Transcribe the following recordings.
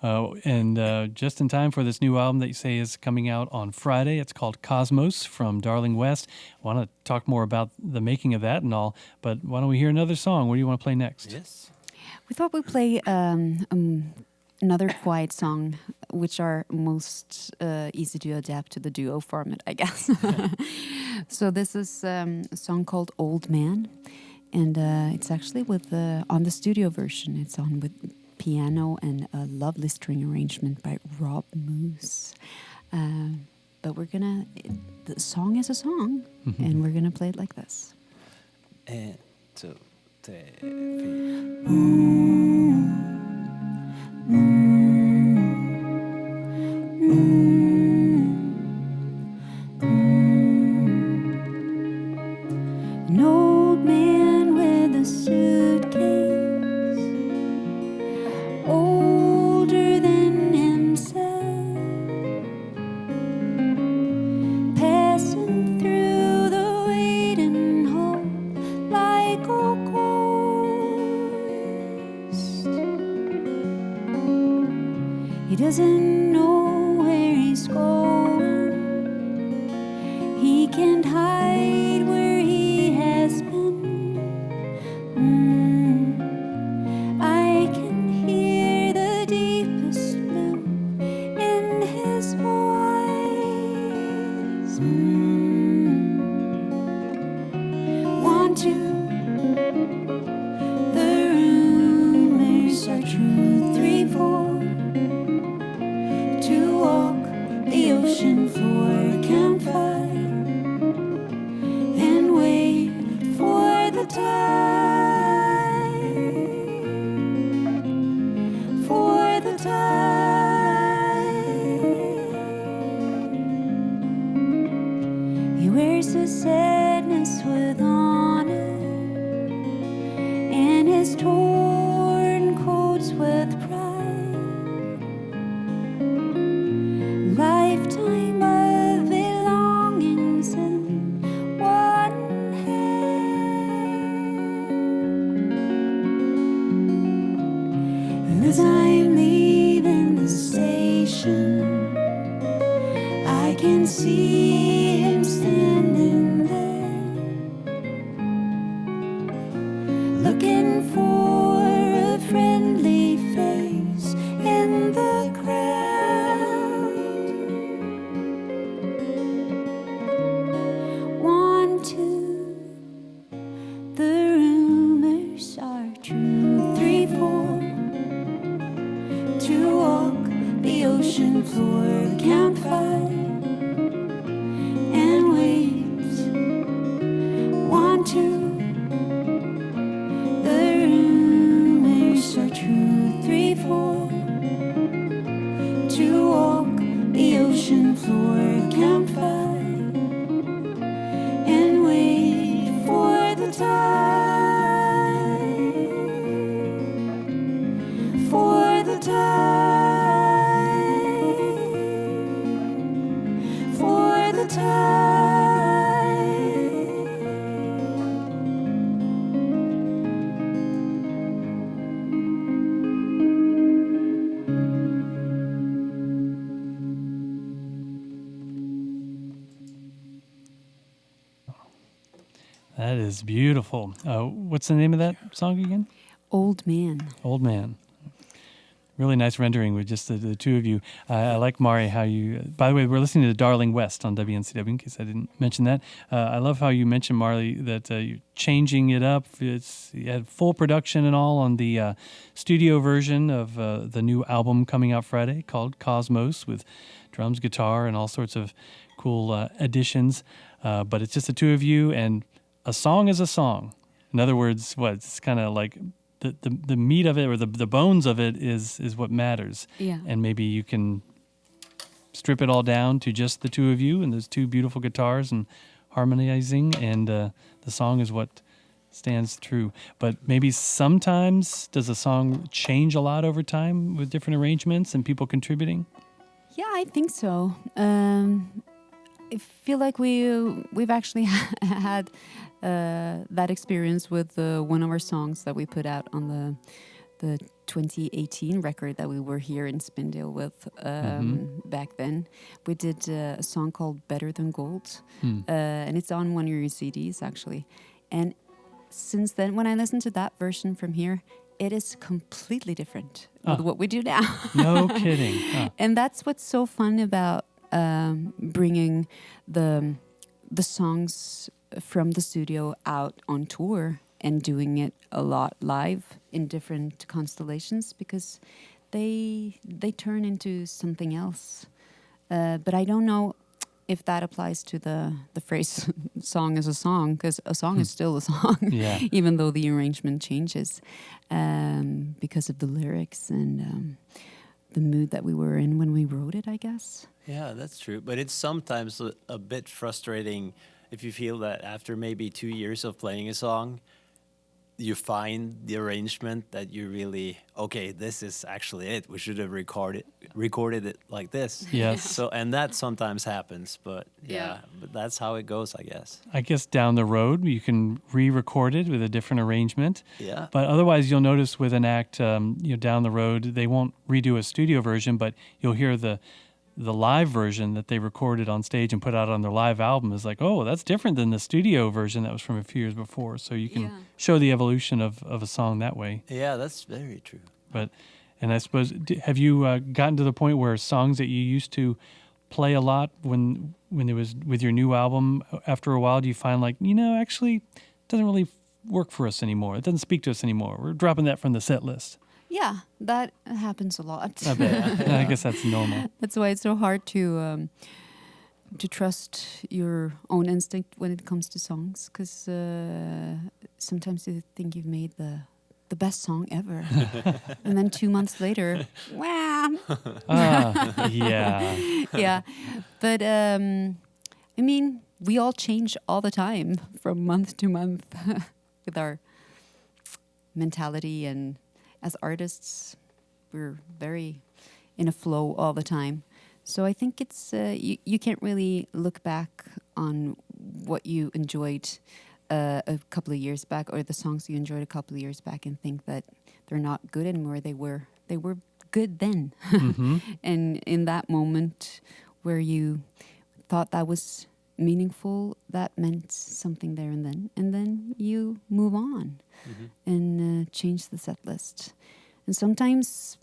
and just in time for this new album that you say is coming out on Friday. It's called Cosmos from Darling West. I want to talk more about the making of that and all, but why don't we hear another song? What do you want to play next? Yes. We thought we'd play another quiet song, which are most easy to adapt to the duo format, I guess. So this is a song called Old Man, and it's actually with on the studio version. It's on with piano and a lovely string arrangement by Rob Moose. But the song is a song, and we're gonna play it like this. 1, 2, 3, 4. An old man with a suitcase, older than himself, passing through the waiting hall like a ghost. He doesn't know where he's going. He can't hide where he has been. I can hear the deepest blue in his voice. 1, 2. The rumors are true. 3, 4. To walk the ocean floor. Count 5. And wait for the tide. For the tide. He wears his sadness with honor and his torn coats with pride. Lifetime of belongings in one hand. And as I'm leaving the station, I can see him standing there, looking for a friendly face in the crowd. 1, 2. The rumors are true. 3, 4. To walk the ocean floor. Count 5. And wait. 1, 2. The rumors are true. 3, 4. To walk the ocean floor. Count 5. And wait for the tide. For the tide. For the tide. That is beautiful. What's the name of that song again? Old Man. Old Man. Really nice rendering with just the two of you. I like, Mari, how you... by the way, we're listening to Darling West on WNCW, in case I didn't mention that. I love how you mentioned, Marley, that you're changing it up. You had full production and all on the studio version of the new album coming out Friday called Cosmos, with drums, guitar, and all sorts of cool additions. But it's just the two of you, and a song is a song. In other words, it's kind of like... The meat of it, or the bones of it, is what matters. Yeah. And maybe you can strip it all down to just the two of you and those two beautiful guitars and harmonizing, and the song is what stands true. But maybe sometimes, does a song change a lot over time with different arrangements and people contributing? Yeah, I think so. I feel like we've actually had that experience with one of our songs that we put out on the 2018 record that we were here in Spindale with back then. We did a song called Better Than Gold, and it's on one of your CDs actually. And since then, when I listen to that version from here, it is completely different with what we do now. No kidding. Huh. And that's what's so fun about bringing the songs from the studio out on tour and doing it a lot live in different constellations, because they turn into something else. But I don't know if that applies to the phrase "song is a song," because a song is still a song, Yeah. even though the arrangement changes because of the lyrics and the mood that we were in when we wrote it, I guess. Yeah, that's true. But it's sometimes a bit frustrating if you feel that after maybe 2 years of playing a song, you find the arrangement that you really, okay, this is actually it. We should have recorded it like this. Yes. So, and that sometimes happens, but Yeah. but that's how it goes, I guess. I guess down the road you can re-record it with a different arrangement. Yeah. But otherwise, you'll notice with an act, down the road, they won't redo a studio version, but you'll hear the live version that they recorded on stage and put out on their live album is like, oh, that's different than the studio version that was from a few years before. So you can Yeah. show the evolution of a song that way. Yeah, that's very true. But, and I suppose, have you gotten to the point where songs that you used to play a lot when it was with your new album, after a while, do you find like, actually, it doesn't really work for us anymore. It doesn't speak to us anymore. We're dropping that from the set list. Yeah, that happens a lot. I bet. I guess that's normal. That's why it's so hard to trust your own instinct when it comes to songs, because sometimes you think you've made the best song ever, and then 2 months later, wham! Yeah. Yeah, but I mean, we all change all the time from month to month with our mentality, and as artists, we're very in a flow all the time. So I think it's you can't really look back on what you enjoyed a couple of years back, or the songs you enjoyed a couple of years back, and think that they're not good anymore. They were good then, and in that moment where you thought that was meaningful, that meant something there and then you move on and change the set list. And sometimes,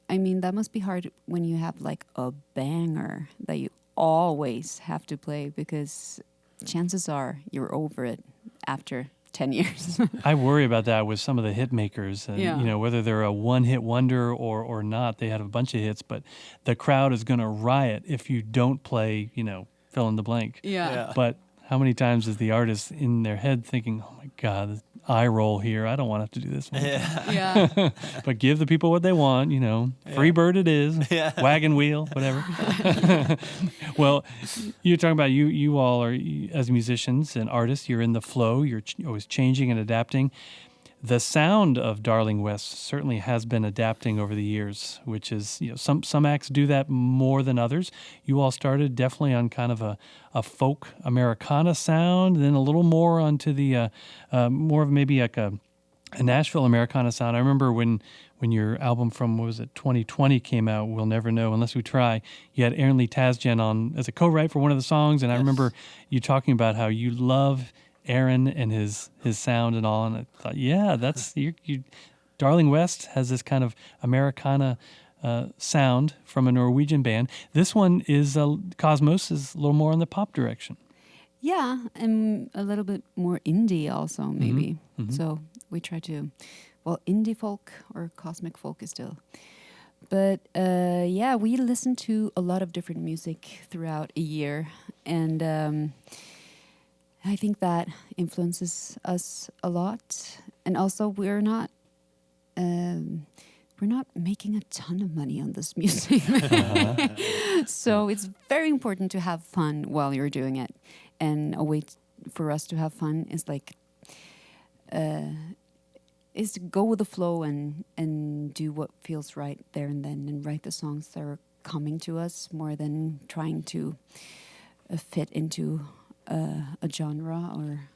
I mean, that must be hard when you have like a banger that you always have to play, because chances are you're over it after 10 years. I worry about that with some of the hit makers, and Yeah. whether they're a one-hit wonder or not. They had a bunch of hits, but the crowd is going to riot if you don't play, fill in the blank. Yeah. But how many times is the artist in their head thinking, "Oh my God, this eye roll here. I don't want to have to do this one." Yeah. Yeah. But give the people what they want. Free bird it is. Wagon wheel, whatever. Well, you're talking about you all are, as musicians and artists, you're in the flow. You're always changing and adapting. The sound of Darling West certainly has been adapting over the years, which is, some acts do that more than others. You all started definitely on kind of a folk Americana sound, then a little more onto the more of maybe like a Nashville Americana sound. I remember when your album from, 2020 came out, We'll Never Know Unless We Try, you had Aaron Lee Tasjan on as a co-write for one of the songs, and I remember you talking about how you love Aaron and his sound and all, and I thought, yeah, that's you. Darling West has this kind of Americana sound from a Norwegian band. This one is Cosmos is a little more in the pop direction. Yeah, and a little bit more indie also, maybe. So we try to, indie folk or cosmic folk is still. But yeah, we listen to a lot of different music throughout a year, and I think that influences us a lot. And also, we're not making a ton of money on this music. So it's very important to have fun while you're doing it. And a way for us to have fun is is to go with the flow and do what feels right there and then, and write the songs that are coming to us more than trying to fit into a genre or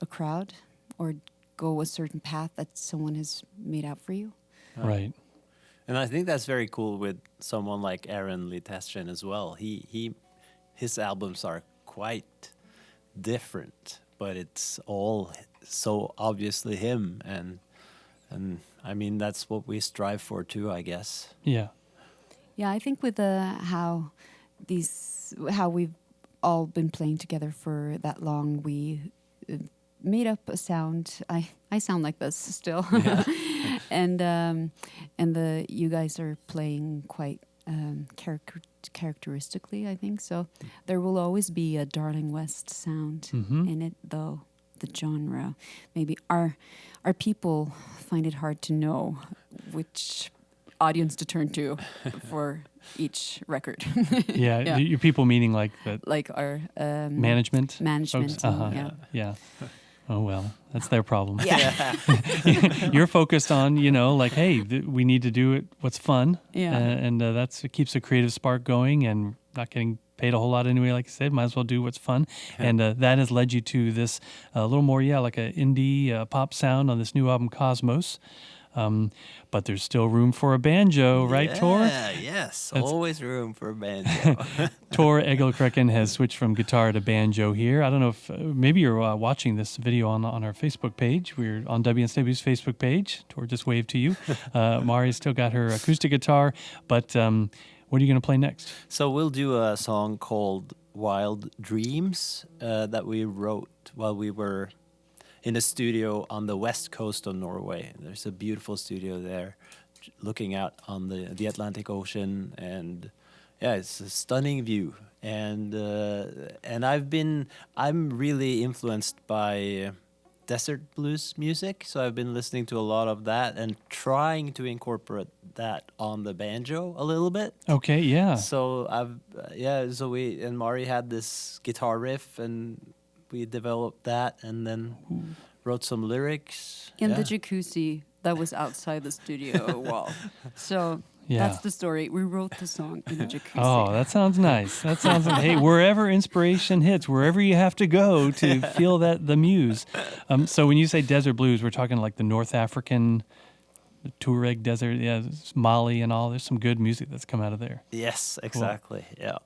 a crowd, or go a certain path that someone has made out for you. Right. And I think that's very cool with someone like Aaron Liteshin as well. His albums are quite different, but it's all so obviously him, and I mean that's what we strive for too, I guess. Yeah. Yeah, I think with how we've all been playing together for that long, we made up a sound. I sound like this still, and you guys are playing quite characteristically, I think. So there will always be a Darling West sound in it, though the genre. Maybe our people find it hard to know which audience to turn to for each record. Yeah. Your people meaning like the Like our management management folks? team, Yeah. Oh, well, that's their problem. Yeah. You're focused on, like, hey, we need to do it what's fun. Yeah. And it keeps a creative spark going, and not getting paid a whole lot anyway, like you said, might as well do what's fun. Yeah. And that has led you to this a little more, like an indie pop sound on this new album, Cosmos. But there's still room for a banjo, right, Tor? Yeah, yes, always room for a banjo. Tor Egelkrekken has switched from guitar to banjo here. I don't know if maybe you're watching this video on our Facebook page. We're on WNSW's Facebook page. Tor just waved to you. Mari's still got her acoustic guitar, but what are you going to play next? So we'll do a song called Wild Dreams that we wrote while we were in a studio on the west coast of Norway. There's a beautiful studio there looking out on the Atlantic Ocean, and yeah, it's a stunning view. And I'm really influenced by desert blues music, so I've been listening to a lot of that and trying to incorporate that on the banjo a little bit. Okay, yeah. So so we and Mari had this guitar riff, and we developed that, and then wrote some lyrics. In the jacuzzi that was outside the studio wall. So that's the story. We wrote the song in the jacuzzi. Oh, that sounds nice. That sounds like, hey, wherever inspiration hits, wherever you have to go to feel the muse. So when you say desert blues, we're talking like the North African, the Tuareg desert, Mali and all. There's some good music that's come out of there. Yes, exactly. Cool. Yeah.